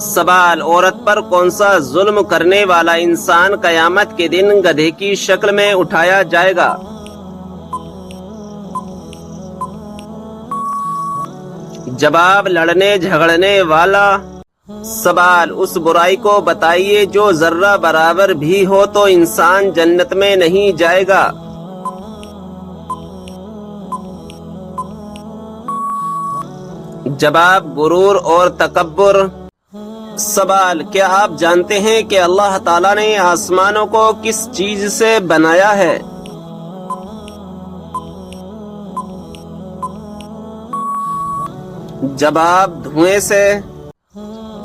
سوال، عورت پر کون سا ظلم کرنے والا انسان قیامت کے دن گدھے کی شکل میں اٹھایا جائے گا؟ جواب، لڑنے جھگڑنے والا۔ سوال، اس برائی کو بتائیے جو ذرہ برابر بھی ہو تو انسان جنت میں نہیں جائے گا۔ جواب، غرور اور تکبر۔ سوال، کیا آپ جانتے ہیں کہ اللہ تعالیٰ نے آسمانوں کو کس چیز سے بنایا ہے؟ جواب، دھوئیں سے۔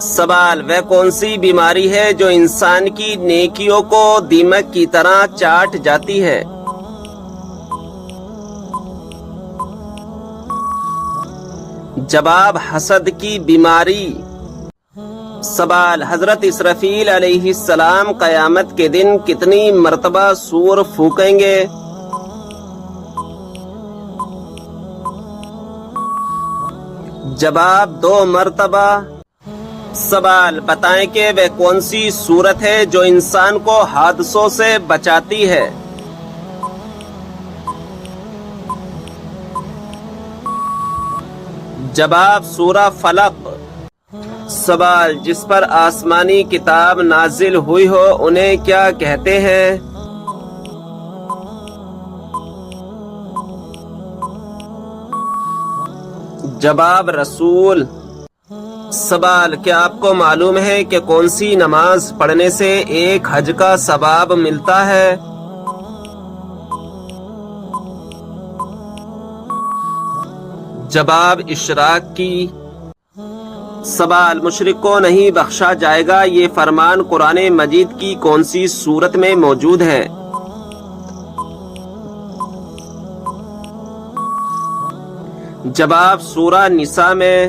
سوال، وہ کون سی بیماری ہے جو انسان کی نیکیوں کو دیمک کی طرح چاٹ جاتی ہے؟ جواب، حسد کی بیماری۔ سوال، حضرت اسرافیل علیہ السلام قیامت کے دن کتنی مرتبہ سور پھونکیں گے؟ جواب، 2 مرتبہ۔ سوال، بتائیں کہ وہ کون سی صورت ہے جو انسان کو حادثوں سے بچاتی ہے؟ جواب، سورہ فلق۔ سوال، جس پر آسمانی کتاب نازل ہوئی ہو انہیں کیا کہتے ہیں؟ جواب، رسول۔ سوال، کیا آپ کو معلوم ہے کہ کون سی نماز پڑھنے سے ایک حج کا ثواب ملتا ہے؟ جواب، اشراق کی۔ سوال، مشرک کو نہیں بخشا جائے گا، یہ فرمان قرآن مجید کی کون سی سورت میں موجود ہے؟ جواب، سورہ نساء میں۔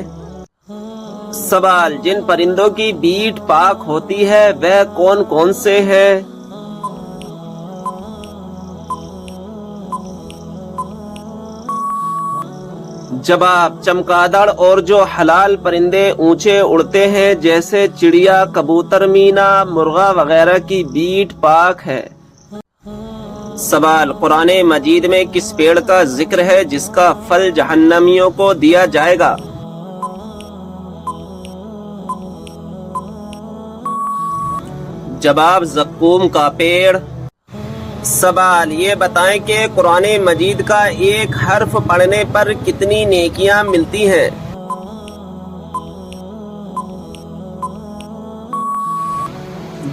سوال، جن پرندوں کی بیٹ پاک ہوتی ہے وہ کون کون سے ہیں؟ جواب، چمگادڑ اور جو حلال پرندے اونچے اڑتے ہیں جیسے چڑیا، کبوتر، مینا، مرغا وغیرہ کی بیٹ پاک ہے۔ سوال، قرآن مجید میں کس پیڑ کا ذکر ہے جس کا پھل جہنمیوں کو دیا جائے گا؟ جواب، زقوم کا پیڑ۔ سوال، یہ بتائیں کہ قرآن مجید کا ایک حرف پڑھنے پر کتنی نیکیاں ملتی ہیں؟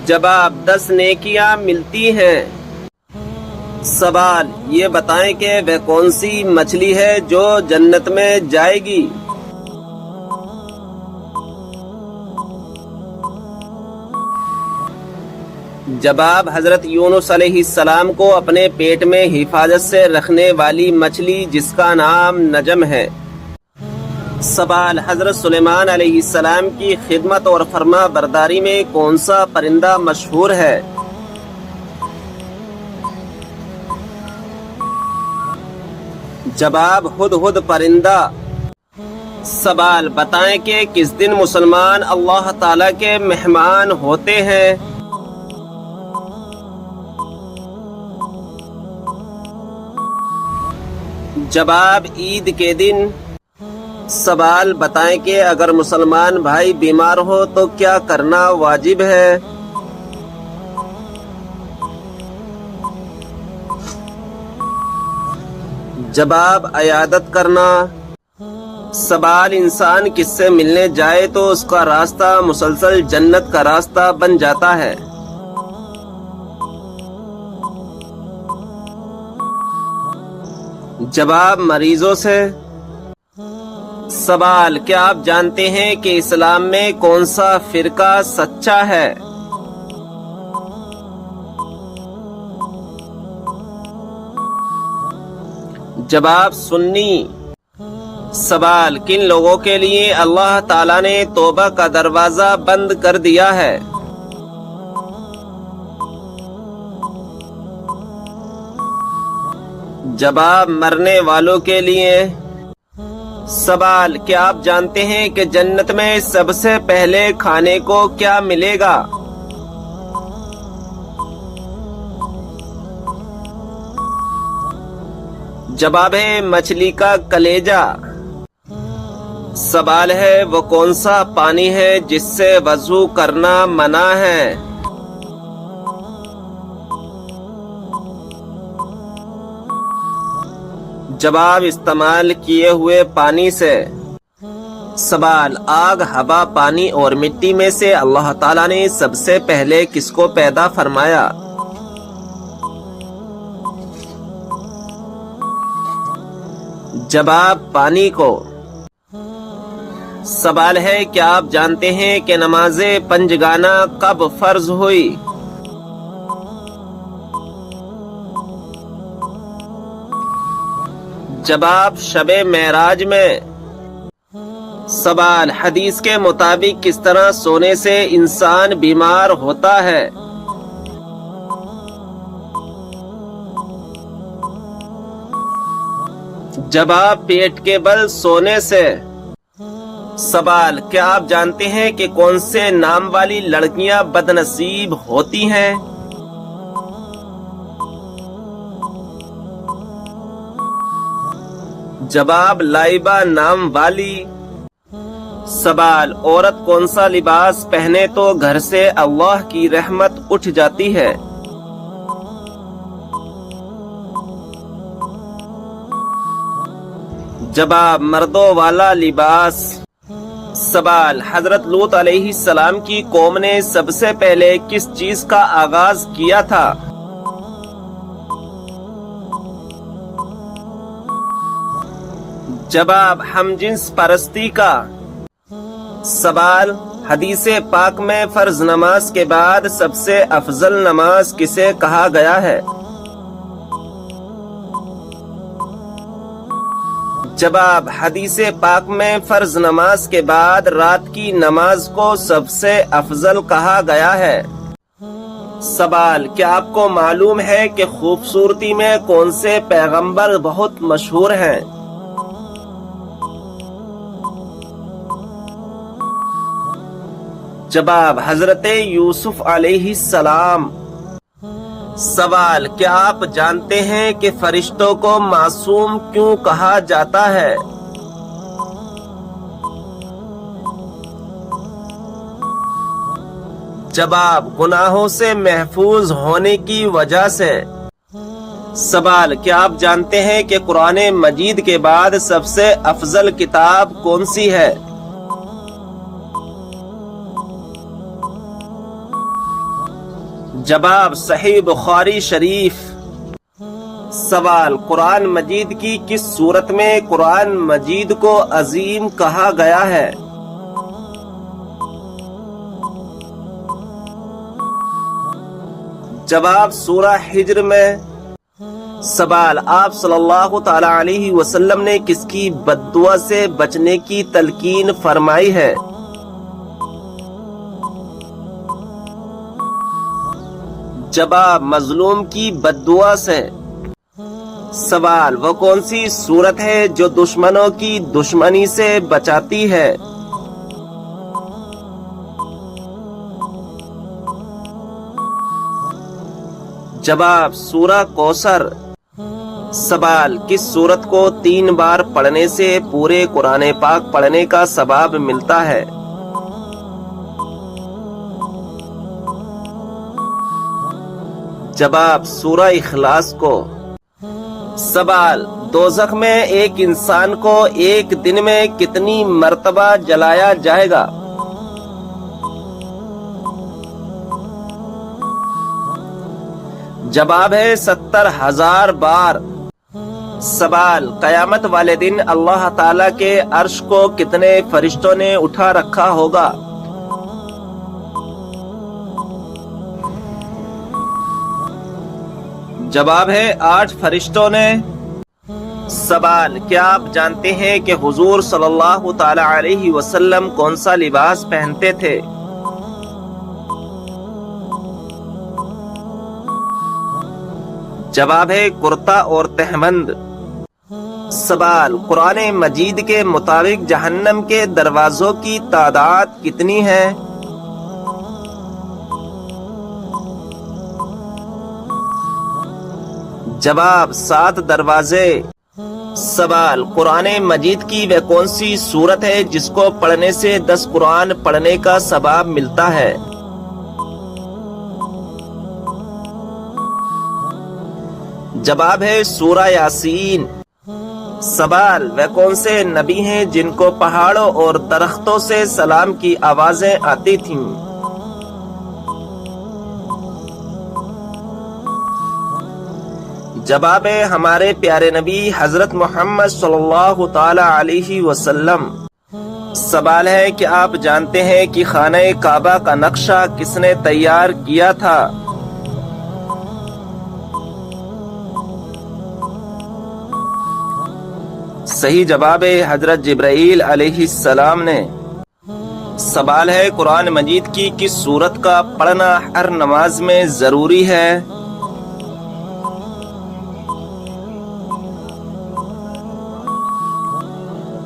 جواب، 10 نیکیاں ملتی ہیں۔ سوال، یہ بتائیں کہ وہ کون سی مچھلی ہے جو جنت میں جائے گی؟ جواب، حضرت یونس علیہ السلام کو اپنے پیٹ میں حفاظت سے رکھنے والی مچھلی جس کا نام نجم ہے۔ سوال، حضرت سلیمان علیہ السلام کی خدمت اور فرما برداری میں کون سا پرندہ مشہور ہے؟ جواب، ہدہد پرندہ۔ سوال، بتائیں کہ کس دن مسلمان اللہ تعالیٰ کے مہمان ہوتے ہیں؟ جواب، عید کے دن۔ سوال، بتائیں کہ اگر مسلمان بھائی بیمار ہو تو کیا کرنا واجب ہے؟ جواب، عیادت کرنا۔ سوال، انسان کس سے ملنے جائے تو اس کا راستہ مسلسل جنت کا راستہ بن جاتا ہے؟ جواب، مریضوں سے۔ سوال، کیا آپ جانتے ہیں کہ اسلام میں کون سا فرقہ سچا ہے؟ جواب، سنی۔ سوال، کن لوگوں کے لیے اللہ تعالیٰ نے توبہ کا دروازہ بند کر دیا ہے؟ جواب، مرنے والوں کے لیے۔ سوال، کیا آپ جانتے ہیں کہ جنت میں سب سے پہلے کھانے کو کیا ملے گا؟ جواب ہے مچھلی کا کلیجہ۔ سوال ہے، وہ کون سا پانی ہے جس سے وضو کرنا منع ہے؟ جواب استعمال کیے ہوئے پانی سے۔ سوال، آگ، ہوا، پانی اور مٹی میں سے اللہ تعالیٰ نے سب سے پہلے کس کو پیدا فرمایا؟ جواب پانی کو۔ سوال ہے، کیا آپ جانتے ہیں کہ نماز پنجگانہ کب فرض ہوئی؟ جواب شب معراج میں۔ سوال، حدیث کے مطابق کس طرح سونے سے انسان بیمار ہوتا ہے؟ جواب پیٹ کے بل سونے سے۔ سوال، کیا آپ جانتے ہیں کہ کون سے نام والی لڑکیاں بد نصیب ہوتی ہیں؟ جواب لائبہ نام والی۔ سوال، عورت کون سا لباس پہنے تو گھر سے اللہ کی رحمت اٹھ جاتی ہے؟ جواب مردوں والا لباس۔ سوال، حضرت لوط علیہ السلام کی قوم نے سب سے پہلے کس چیز کا آغاز کیا تھا؟ جواب ہم جنس پرستی کا۔ سوال، حدیث پاک میں فرض نماز کے بعد سب سے افضل نماز کسے کہا گیا ہے؟ جواب حدیث پاک میں فرض نماز کے بعد رات کی نماز کو سب سے افضل کہا گیا ہے۔ سوال، کیا آپ کو معلوم ہے کہ خوبصورتی میں کون سے پیغمبر بہت مشہور ہیں؟ جواب حضرت یوسف علیہ السلام۔ سوال، کیا آپ جانتے ہیں کہ فرشتوں کو معصوم کیوں کہا جاتا ہے؟ جواب گناہوں سے محفوظ ہونے کی وجہ سے۔ سوال، کیا آپ جانتے ہیں کہ قرآن مجید کے بعد سب سے افضل کتاب کون سی ہے؟ جواب صحیح بخاری شریف۔ سوال، قرآن مجید کی کس صورت میں قرآن مجید کو عظیم کہا گیا ہے؟ جواب سورہ ہجر میں۔ سوال، آپ صلی اللہ تعالی علیہ وسلم نے کس کی بد دعا سے بچنے کی تلقین فرمائی ہے؟ جواب مظلوم کی بد دعا سے۔ سوال، وہ کون سی صورت ہے جو دشمنوں کی دشمنی سے بچاتی ہے؟ جواب سورہ کوثر۔ سوال، کس سورت کو 3 بار پڑھنے سے پورے قرآن پاک پڑھنے کا ثواب ملتا ہے؟ جواب سورہ اخلاص کو۔ سوال، دوزخ میں ایک انسان کو ایک دن میں کتنی مرتبہ جلایا جائے گا؟ جواب ہے 70,000 بار۔ سوال، قیامت والے دن اللہ تعالی کے عرش کو کتنے فرشتوں نے اٹھا رکھا ہوگا؟ جواب ہے 8 فرشتوں نے۔ سوال، کیا آپ جانتے ہیں کہ حضور صلی اللہ تعالی علیہ وسلم کون سا لباس پہنتے تھے؟ جواب ہے کرتا اور تہبند۔ سوال، قرآن مجید کے مطابق جہنم کے دروازوں کی تعداد کتنی ہے؟ جواب، 7 دروازے۔ سوال، قرآن مجید کی وہ کون سی سورت ہے جس کو پڑھنے سے 10 قرآن پڑھنے کا ثواب ملتا ہے؟ جواب ہے سورہ یاسین۔ سوال، وہ کون سے نبی ہیں جن کو پہاڑوں اور درختوں سے سلام کی آوازیں آتی تھیں؟ جواب ہے ہمارے پیارے نبی حضرت محمد صلی اللہ تعالی علیہ وسلم۔ سوال ہے کہ آپ جانتے ہیں کہ خانہ کعبہ کا نقشہ کس نے تیار کیا تھا؟ صحیح جواب ہے حضرت جبرائیل علیہ السلام نے۔ سوال ہے قرآن مجید کی کس سورت کا پڑھنا ہر نماز میں ضروری ہے؟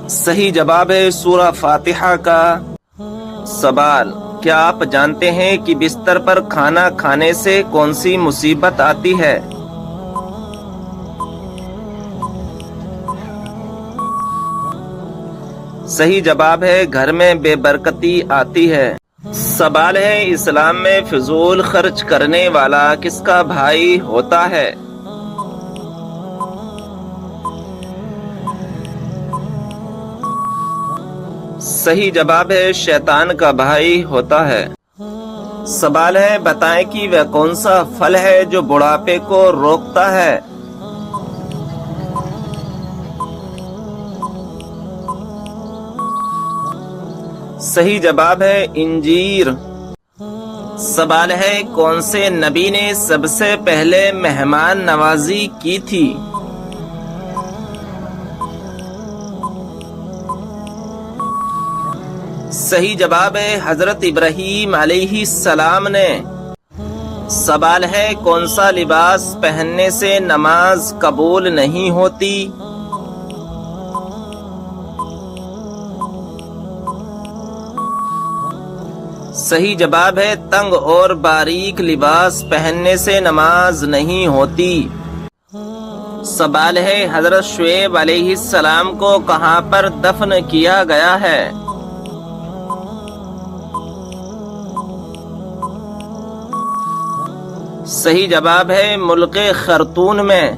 صحیح جواب ہے سورہ فاتحہ کا۔ سوال، کیا آپ جانتے ہیں کہ بستر پر کھانا کھانے سے کون سی مصیبت آتی ہے؟ صحیح جواب ہے گھر میں بے برکتی آتی ہے۔ سوال ہے اسلام میں فضول خرچ کرنے والا کس کا بھائی ہوتا ہے؟ صحیح جواب ہے شیطان کا بھائی ہوتا ہے۔ سوال ہے بتائیں کہ وہ کون سا پھل ہے جو بڑھاپے کو روکتا ہے؟ صحیح جواب ہے انجیر۔ سوال ہے کون سے نبی نے سب سے پہلے مہمان نوازی کی تھی؟ صحیح جواب ہے حضرت ابراہیم علیہ السلام نے۔ سوال ہے کون سا لباس پہننے سے نماز قبول نہیں ہوتی؟ صحیح جواب ہے تنگ اور باریک لباس پہننے سے نماز نہیں ہوتی۔ سوال ہے حضرت شعیب علیہ السلام کو کہاں پر دفن کیا گیا ہے؟ صحیح جواب ہے ملک خرطون میں۔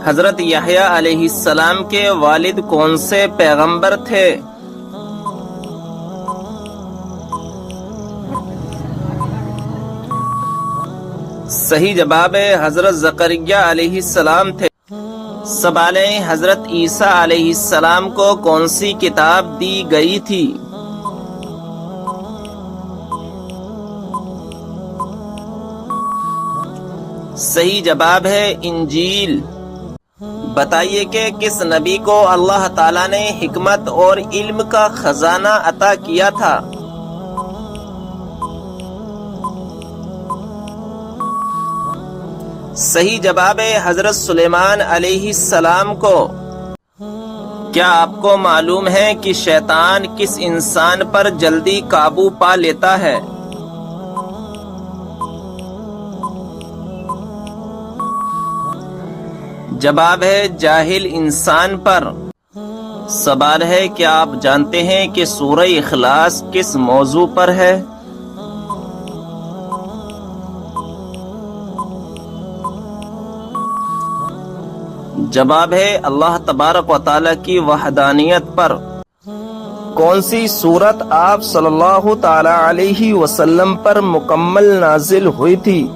حضرت یحییٰ علیہ السلام کے والد کون سے پیغمبر تھے؟ صحیح جواب ہے حضرت زکریا علیہ السلام تھے۔ سوال ہے حضرت عیسیٰ علیہ السلام کو کون سی کتاب دی گئی تھی؟ صحیح جواب ہے انجیل۔ بتائیے کہ کس نبی کو اللہ تعالیٰ نے حکمت اور علم کا خزانہ عطا کیا تھا؟ صحیح جواب ہے حضرت سلیمان علیہ السلام کو۔ کیا آپ کو معلوم ہے کہ شیطان کس انسان پر جلدی قابو پا لیتا ہے؟ جواب ہے جاہل انسان پر۔ سوال ہے کیا آپ جانتے ہیں کہ سورہ اخلاص کس موضوع پر ہے؟ جواب ہے اللہ تبارک و تعالی کی وحدانیت پر۔ کون سی سورت آپ صلی اللہ تعالی علیہ وسلم پر مکمل نازل ہوئی تھی؟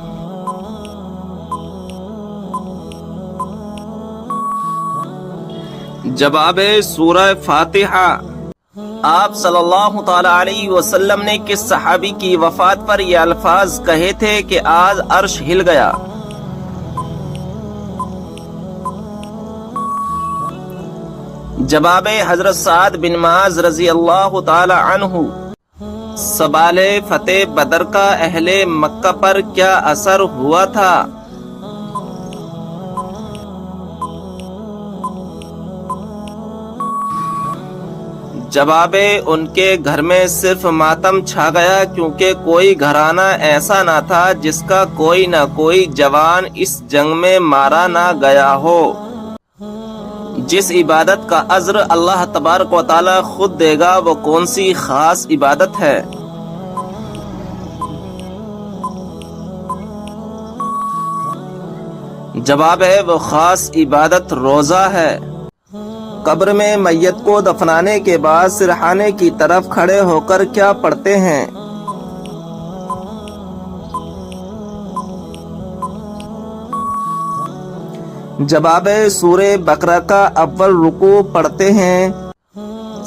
جواب ہے سورہ فاتحہ۔ آپ صلی اللہ تعالی علیہ وسلم نے کس صحابی کی وفات پر یہ الفاظ کہے تھے کہ آج عرش ہل گیا؟ جواب حضرت سعد بن معاذ رضی اللہ تعالی عنہ۔ سوال فتح بدر کا اہل مکہ پر کیا اثر ہوا تھا؟ جواب ان کے گھر میں صرف ماتم چھا گیا، کیونکہ کوئی گھرانہ ایسا نہ تھا جس کا کوئی نہ کوئی جوان اس جنگ میں مارا نہ گیا ہو۔ جس عبادت کا اجر اللہ تبارک و تعالی خود دے گا وہ کون سی خاص عبادت ہے؟ جواب ہے وہ خاص عبادت روزہ ہے۔ قبر میں میت کو دفنانے کے بعد سرحانے کی طرف کھڑے ہو کر کیا پڑھتے ہیں؟ جواب ہے سورہ بقرہ کا اول رکوع پڑھتے ہیں۔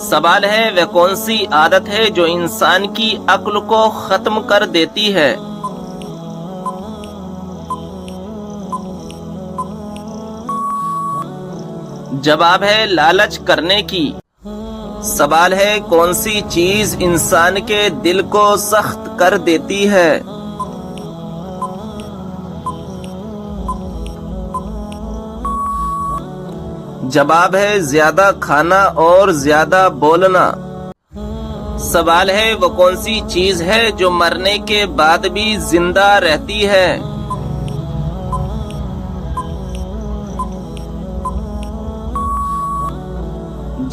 سوال ہے وہ کون سی عادت ہے جو انسان کی عقل کو ختم کر دیتی ہے؟ جواب ہے لالچ کرنے کی۔ سوال ہے کون سی چیز انسان کے دل کو سخت کر دیتی ہے؟ جواب ہے زیادہ کھانا اور زیادہ بولنا۔ سوال ہے وہ کون سی چیز ہے جو مرنے کے بعد بھی زندہ رہتی ہے؟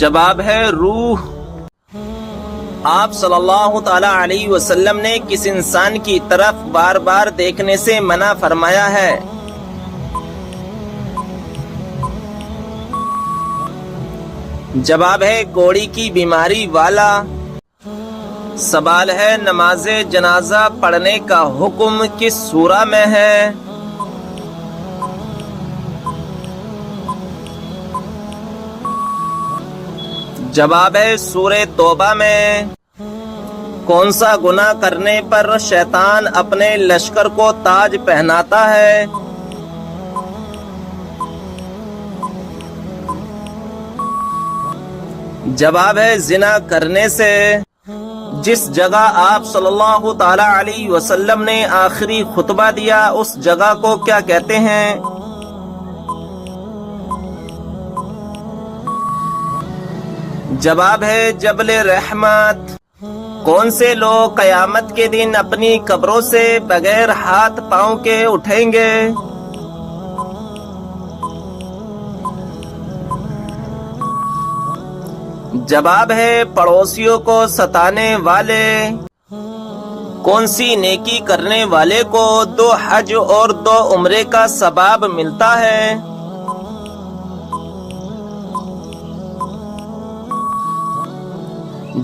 جواب ہے روح۔ آپ صلی اللہ تعالی علیہ وسلم نے کس انسان کی طرف بار بار دیکھنے سے منع فرمایا ہے؟ جواب ہے کوڑی کی بیماری والا۔ سوال ہے نماز جنازہ پڑھنے کا حکم کس سورہ میں ہے؟ جواب ہے سورہ توبہ میں۔ کون سا گناہ کرنے پر شیطان اپنے لشکر کو تاج پہناتا ہے؟ جواب ہے زنا کرنے سے۔ جس جگہ آپ صلی اللہ تعالی علیہ وسلم نے آخری خطبہ دیا اس جگہ کو کیا کہتے ہیں؟ جواب ہے جبل رحمت۔ کون سے لوگ قیامت کے دن اپنی قبروں سے بغیر ہاتھ پاؤں کے اٹھیں گے؟ جواب ہے پڑوسیوں کو ستانے والے۔ کون سی نیکی کرنے والے کو 2 حج اور 2 عمرے کا ثواب ملتا ہے؟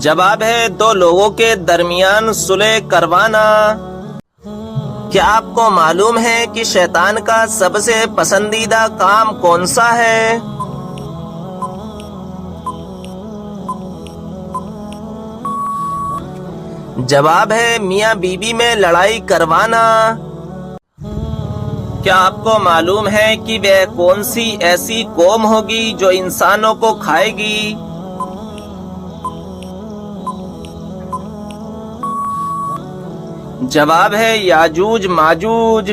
جواب ہے 2 لوگوں کے درمیان صلح کروانا۔ کیا آپ کو معلوم ہے کہ شیطان کا سب سے پسندیدہ کام کون سا ہے؟ جواب ہے میاں بیوی میں لڑائی کروانا۔ کیا آپ کو معلوم ہے کہ وہ کون سی ایسی قوم ہوگی جو انسانوں کو کھائے گی؟ جواب ہے یاجوج ماجوج۔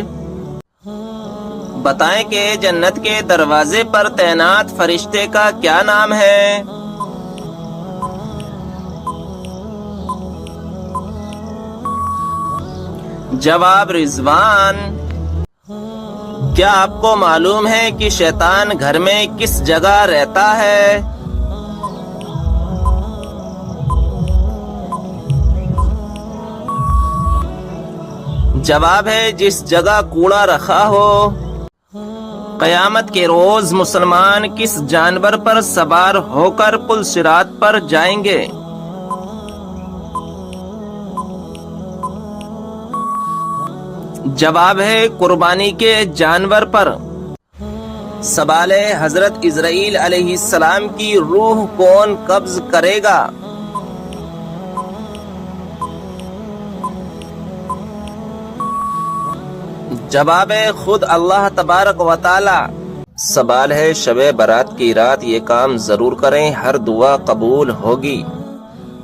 بتائیں کہ جنت کے دروازے پر تعینات فرشتے کا کیا نام ہے؟ جواب رضوان۔ کیا آپ کو معلوم ہے کہ شیطان گھر میں کس جگہ رہتا ہے؟ جواب ہے جس جگہ کوڑا رکھا ہو۔ قیامت کے روز مسلمان کس جانور پر سوار ہو کر پل صراط پر جائیں گے؟ جواب ہے قربانی کے جانور پر۔ سوال ہے حضرت اسرائیل علیہ السلام کی روح کون قبض کرے گا؟ جواب ہے خود اللہ تبارک و تعالی۔ سوال ہے شب برات کی رات یہ کام ضرور کریں، ہر دعا قبول ہوگی۔